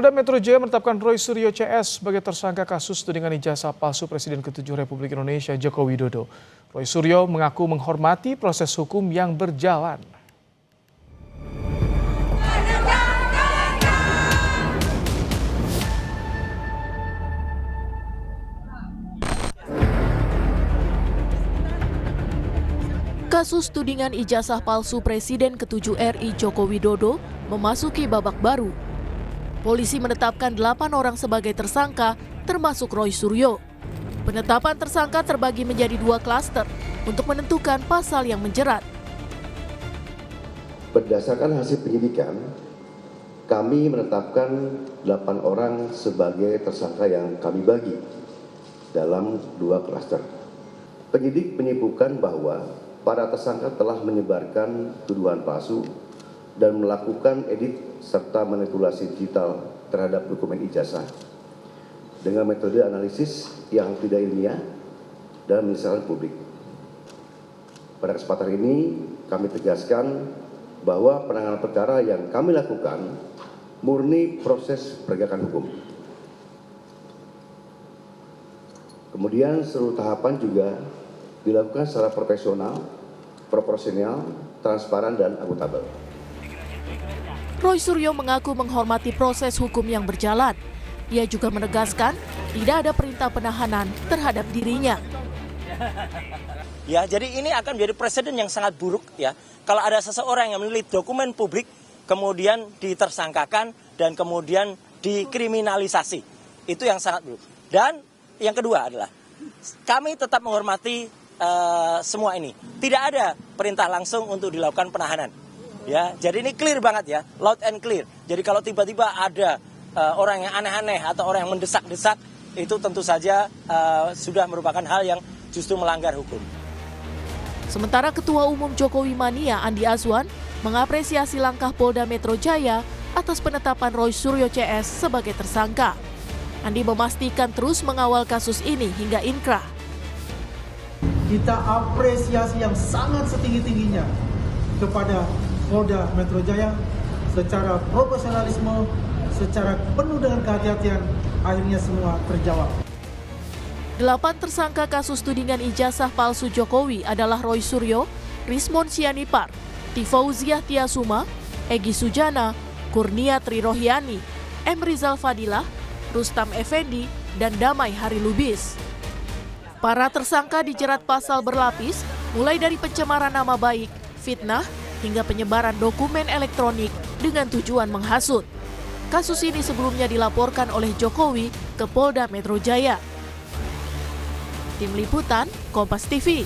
Polda Metro Jaya menetapkan Roy Suryo CS sebagai tersangka kasus tudingan ijazah palsu Presiden ke-7 Republik Indonesia Joko Widodo. Roy Suryo mengaku menghormati proses hukum yang berjalan. Kasus tudingan ijazah palsu Presiden ke-7 RI Joko Widodo memasuki babak baru. Polisi menetapkan 8 orang sebagai tersangka, termasuk Roy Suryo. Penetapan tersangka terbagi menjadi 2 klaster untuk menentukan pasal yang menjerat. Berdasarkan hasil penyidikan, kami menetapkan 8 orang sebagai tersangka yang kami bagi dalam 2 klaster. Penyidik menyebutkan bahwa para tersangka telah menyebarkan tuduhan palsu dan melakukan edit serta manipulasi digital terhadap dokumen ijazah dengan metode analisis yang tidak ilmiah dan menyesalkan publik. Pada kesempatan ini kami tegaskan bahwa penanganan perkara yang kami lakukan murni proses penegakan hukum. Kemudian seluruh tahapan juga dilakukan secara profesional, proporsional, transparan, dan akuntabel. Roy Suryo mengaku menghormati proses hukum yang berjalan. Ia juga menegaskan tidak ada perintah penahanan terhadap dirinya. Ya, jadi ini akan menjadi presiden yang sangat buruk ya. Kalau ada seseorang yang memiliki dokumen publik, kemudian ditersangkakan dan kemudian dikriminalisasi. Itu yang sangat buruk. Dan yang kedua adalah kami tetap menghormati semua ini. Tidak ada perintah langsung untuk dilakukan penahanan. Ya, jadi ini clear banget ya, loud and clear. Jadi kalau tiba-tiba ada orang yang aneh-aneh atau orang yang mendesak-desak, itu tentu saja sudah merupakan hal yang justru melanggar hukum. Sementara Ketua Umum Jokowi Mania Andi Azwan mengapresiasi langkah Polda Metro Jaya atas penetapan Roy Suryo CS sebagai tersangka. Andi memastikan terus mengawal kasus ini hingga inkrah. Kita apresiasi yang sangat setinggi-tingginya kepada Polda Metro Jaya secara profesionalisme, secara penuh dengan kehati-hatian, akhirnya semua terjawab. 8 tersangka kasus tudingan ijazah palsu Jokowi adalah Roy Suryo, Rismon Sianipar, Tifauziah Tiasuma, Egy Sujana, Kurnia Trirohiani, M. Rizal Fadilah, Rustam Effendi, dan Damai Harilubis. Para tersangka dijerat pasal berlapis, mulai dari pencemaran nama baik, fitnah, hingga penyebaran dokumen elektronik dengan tujuan menghasut. Kasus ini sebelumnya dilaporkan oleh Jokowi ke Polda Metro Jaya. Tim Liputan, Kompas TV.